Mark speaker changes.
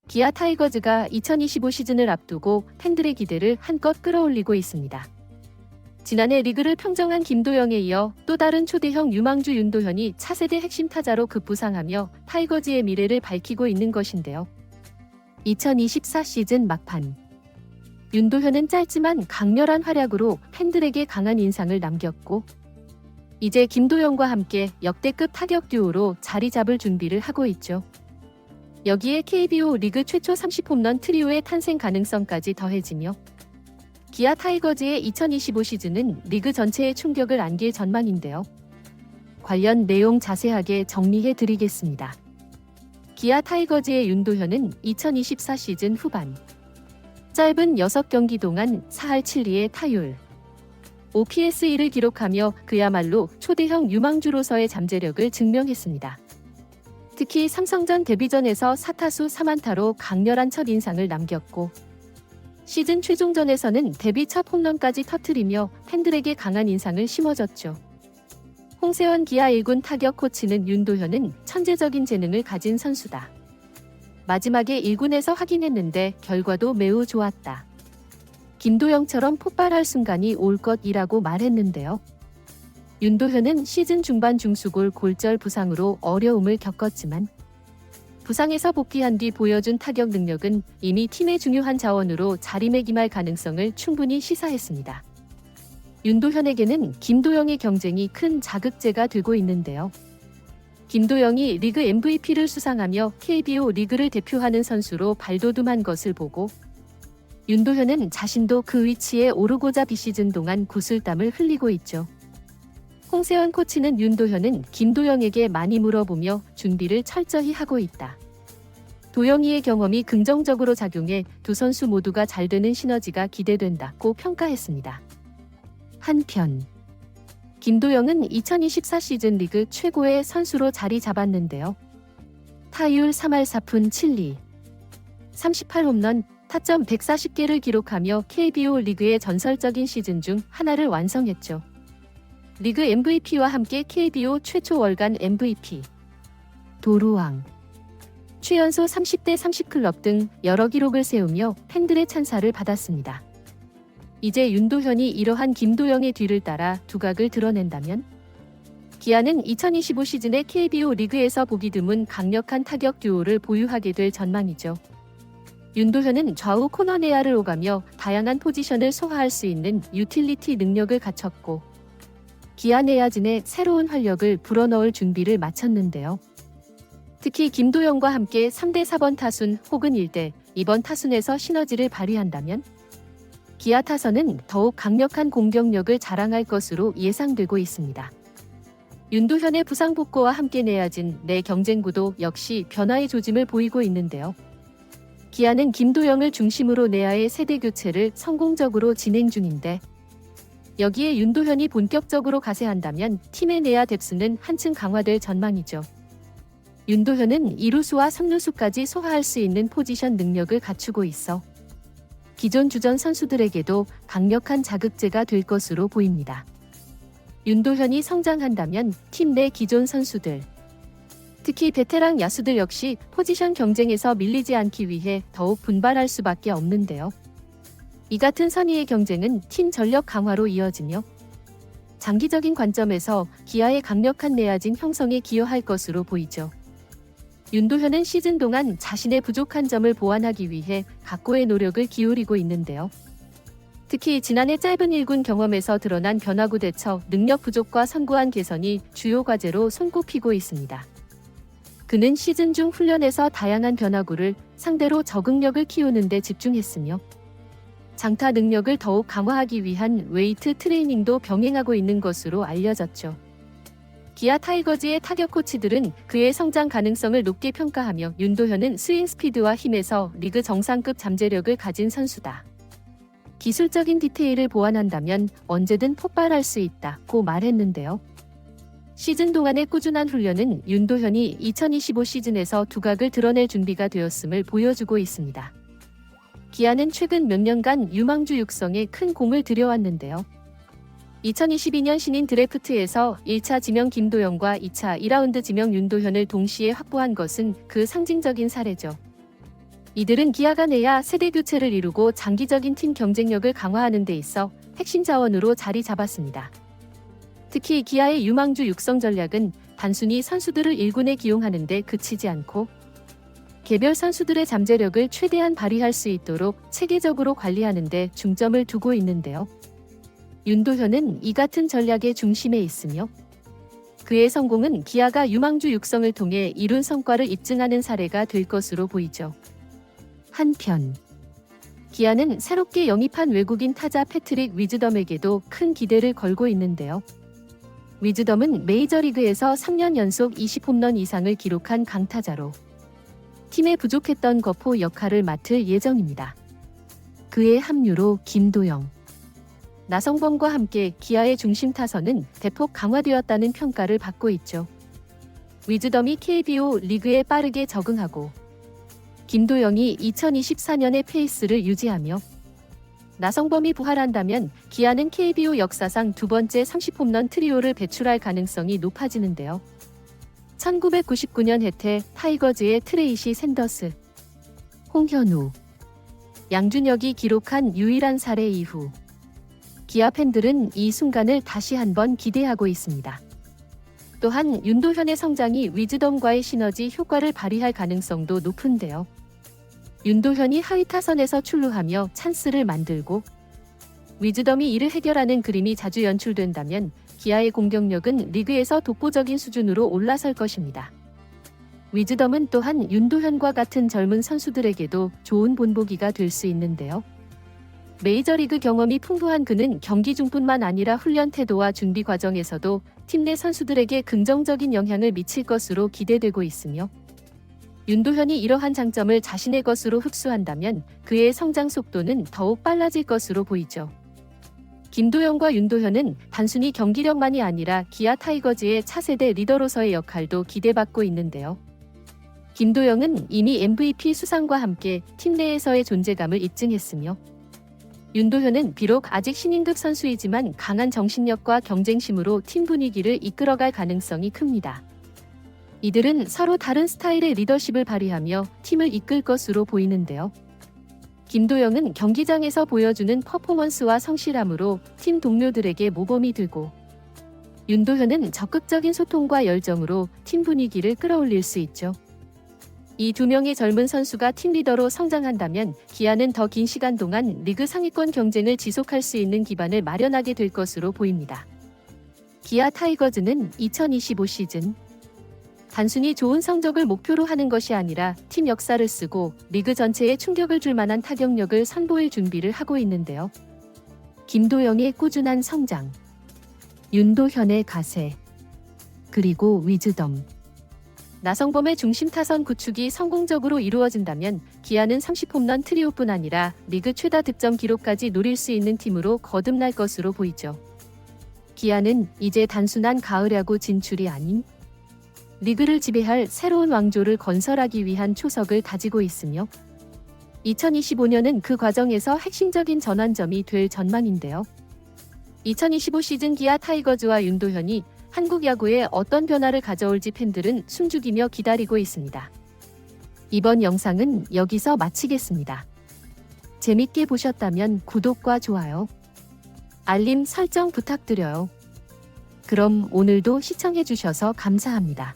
Speaker 1: 기아 타이거즈가 2025 시즌을 앞두고 팬들의 기대를 한껏 끌어올리고 있습니다. 지난해 리그를 평정한 김도영에 이어 또 다른 초대형 유망주 윤도현이 차세대 핵심 타자로 급부상하며 타이거즈의 미래를 밝히고 있는 것인데요. 2024 시즌 막판. 윤도현은 짧지만 강렬한 활약으로 팬들에게 강한 인상을 남겼고, 이제 김도영과 함께 역대급 타격 듀오로 자리 잡을 준비를 하고 있죠. 여기에 KBO 리그 최초 30홈런 트리오의 탄생 가능성까지 더해지며 기아 타이거즈의 2025 시즌은 리그 전체에 충격을 안길 전망인데요. 관련 내용 자세하게 정리해 드리겠습니다. 기아 타이거즈의 윤도현은 2024 시즌 후반 짧은 6경기 동안 4할 7리의 타율, OPS1을 기록하며 그야말로 초대형 유망주로서의 잠재력을 증명했습니다. 특히 삼성전 데뷔전에서 4타수 3안타로 강렬한 첫 인상을 남겼고, 시즌 최종전에서는 데뷔 첫 홈런까지 터뜨리며 팬들에게 강한 인상을 심어줬죠. 홍세원 기아 1군 타격 코치는 윤도현은 천재적인 재능을 가진 선수다. 마지막에 1군에서 확인했는데 결과도 매우 좋았다. 김도영처럼 폭발할 순간이 올 것이라고 말했는데요. 윤도현은 시즌 중반 중수골 골절 부상으로 어려움을 겪었지만 부상에서 복귀한 뒤 보여준 타격 능력은 이미 팀의 중요한 자원으로 자리매김할 가능성을 충분히 시사했습니다. 윤도현에게는 김도영의 경쟁이 큰 자극제가 되고 있는데요. 김도영이 리그 MVP를 수상하며 KBO 리그를 대표하는 선수로 발돋움한 것을 보고 윤도현은 자신도 그 위치에 오르고자 비시즌 동안 구슬땀을 흘리고 있죠. 홍세원 코치는 윤도현은 김도영에게 많이 물어보며 준비를 철저히 하고 있다. 도영이의 경험이 긍정적으로 작용해 두 선수 모두가 잘 되는 시너지가 기대된다고 평가했습니다. 한편 김도영은 2024 시즌 리그 최고의 선수로 자리 잡았는데요. 타율 3할 4푼 7리, 38홈런, 타점 140개를 기록하며 KBO 리그의 전설적인 시즌 중 하나를 완성했죠. 리그 MVP와 함께 KBO 최초 월간 MVP, 도루왕, 최연소 30대 30클럽 등 여러 기록을 세우며 팬들의 찬사를 받았습니다. 이제 윤도현이 이러한 김도영의 뒤를 따라 두각을 드러낸다면 기아는 2025 시즌에 KBO 리그에서 보기 드문 강력한 타격 듀오를 보유하게 될 전망이죠. 윤도현은 좌우 코너 내야를 오가며 다양한 포지션을 소화할 수 있는 유틸리티 능력을 갖췄고 기아 내야진에 새로운 활력을 불어넣을 준비를 마쳤는데요. 특히 김도영과 함께 3대 4번 타순 혹은 1대 2번 타순에서 시너지를 발휘한다면 기아 타선은 더욱 강력한 공격력을 자랑할 것으로 예상되고 있습니다. 윤도현의 부상 복구와 함께 내야진 내 경쟁구도 역시 변화의 조짐을 보이고 있는데요. 기아는 김도영을 중심으로 내야의 세대 교체를 성공적으로 진행 중인데 여기에 윤도현이 본격적으로 가세한다면 팀의 내야 뎁스는 한층 강화될 전망이죠. 윤도현은 2루수와 3루수까지 소화할 수 있는 포지션 능력을 갖추고 있어 기존 주전 선수들에게도 강력한 자극제가 될 것으로 보입니다. 윤도현이 성장한다면 팀 내 기존 선수들, 특히 베테랑 야수들 역시 포지션 경쟁에서 밀리지 않기 위해 더욱 분발할 수밖에 없는데요. 이 같은 선의의 경쟁은 팀 전력 강화로 이어지며 장기적인 관점에서 기아의 강력한 내야진 형성에 기여할 것으로 보이죠. 윤도현은 시즌 동안 자신의 부족한 점을 보완하기 위해 각고의 노력을 기울이고 있는데요. 특히 지난해 짧은 1군 경험에서 드러난 변화구 대처 능력 부족과 선구안 개선이 주요 과제로 손꼽히고 있습니다. 그는 시즌 중 훈련에서 다양한 변화구를 상대로 적응력을 키우는 데 집중했으며 장타 능력을 더욱 강화하기 위한 웨이트 트레이닝도 병행하고 있는 것으로 알려졌죠. 기아 타이거즈의 타격 코치들은 그의 성장 가능성을 높게 평가하며 윤도현은 스윙 스피드와 힘에서 리그 정상급 잠재력을 가진 선수다. 기술적인 디테일을 보완한다면 언제든 폭발할 수 있다고 말했는데요. 시즌 동안의 꾸준한 훈련은 윤도현이 2025 시즌에서 두각을 드러낼 준비가 되었음을 보여주고 있습니다. 기아는 최근 몇 년간 유망주 육성에 큰 공을 들여왔는데요. 2022년 신인 드래프트에서 1차 지명 김도영과 2차 2라운드 지명 윤도현을 동시에 확보한 것은 그 상징적인 사례죠. 이들은 기아가 내야 세대 교체를 이루고 장기적인 팀 경쟁력을 강화하는 데 있어 핵심 자원으로 자리 잡았습니다. 특히 기아의 유망주 육성 전략은 단순히 선수들을 1군에 기용하는 데 그치지 않고 개별 선수들의 잠재력을 최대한 발휘할 수 있도록 체계적으로 관리하는 데 중점을 두고 있는데요. 윤도현은 이 같은 전략의 중심에 있으며 그의 성공은 기아가 유망주 육성을 통해 이룬 성과를 입증하는 사례가 될 것으로 보이죠. 한편 기아는 새롭게 영입한 외국인 타자 패트릭 위즈덤에게도 큰 기대를 걸고 있는데요. 위즈덤은 메이저리그에서 3년 연속 20홈런 이상을 기록한 강타자로 팀에 부족했던 거포 역할을 맡을 예정입니다. 그의 합류로 김도영, 나성범과 함께 기아의 중심 타선은 대폭 강화되었다는 평가를 받고 있죠. 위즈덤이 KBO 리그에 빠르게 적응하고 김도영이 2024년의 페이스를 유지하며 나성범이 부활한다면 기아는 KBO 역사상 두 번째 30홈런 트리오를 배출할 가능성이 높아지는데요. 1999년 해태 타이거즈의 트레이시 샌더스, 홍현우, 양준혁이 기록한 유일한 사례 이후 기아 팬들은 이 순간을 다시 한번 기대하고 있습니다. 또한 윤도현의 성장이 위즈덤과의 시너지 효과를 발휘할 가능성도 높은데요. 윤도현이 하위 타선에서 출루하며 찬스를 만들고 위즈덤이 이를 해결하는 그림이 자주 연출된다면 기아의 공격력은 리그에서 독보적인 수준으로 올라설 것입니다. 위즈덤은 또한 윤도현과 같은 젊은 선수들에게도 좋은 본보기가 될 수 있는데요. 메이저리그 경험이 풍부한 그는 경기 중뿐만 아니라 훈련 태도와 준비 과정에서도 팀 내 선수들에게 긍정적인 영향을 미칠 것으로 기대되고 있으며 윤도현이 이러한 장점을 자신의 것으로 흡수한다면 그의 성장 속도는 더욱 빨라질 것으로 보이죠. 김도영과 윤도현은 단순히 경기력만이 아니라 기아 타이거즈의 차세대 리더로서의 역할도 기대받고 있는데요. 김도영은 이미 MVP 수상과 함께 팀 내에서의 존재감을 입증했으며 윤도현은 비록 아직 신인급 선수이지만 강한 정신력과 경쟁심으로 팀 분위기를 이끌어갈 가능성이 큽니다. 이들은 서로 다른 스타일의 리더십을 발휘하며 팀을 이끌 것으로 보이는데요. 김도영은 경기장에서 보여주는 퍼포먼스와 성실함으로 팀 동료들에게 모범이 되고 윤도현은 적극적인 소통과 열정으로 팀 분위기를 끌어올릴 수 있죠. 이 두 명의 젊은 선수가 팀 리더로 성장한다면 기아는 더 긴 시간 동안 리그 상위권 경쟁을 지속할 수 있는 기반을 마련하게 될 것으로 보입니다. 기아 타이거즈는 2025 시즌 단순히 좋은 성적을 목표로 하는 것이 아니라 팀 역사를 쓰고 리그 전체에 충격을 줄 만한 타격력을 선보일 준비를 하고 있는데요. 김도영의 꾸준한 성장, 윤도현의 가세, 그리고 위즈덤, 나성범의 중심 타선 구축이 성공적으로 이루어진다면 기아는 30홈런 트리오뿐 아니라 리그 최다 득점 기록까지 노릴 수 있는 팀으로 거듭날 것으로 보이죠. 기아는 이제 단순한 가을 야구 진출이 아닌 리그를 지배할 새로운 왕조를 건설하기 위한 초석을 다지고 있으며 2025년은 그 과정에서 핵심적인 전환점이 될 전망인데요. 2025 시즌 기아 타이거즈와 윤도현이 한국 야구에 어떤 변화를 가져올지 팬들은 숨죽이며 기다리고 있습니다. 이번 영상은 여기서 마치겠습니다. 재밌게 보셨다면 구독과 좋아요, 알림 설정 부탁드려요. 그럼 오늘도 시청해주셔서 감사합니다.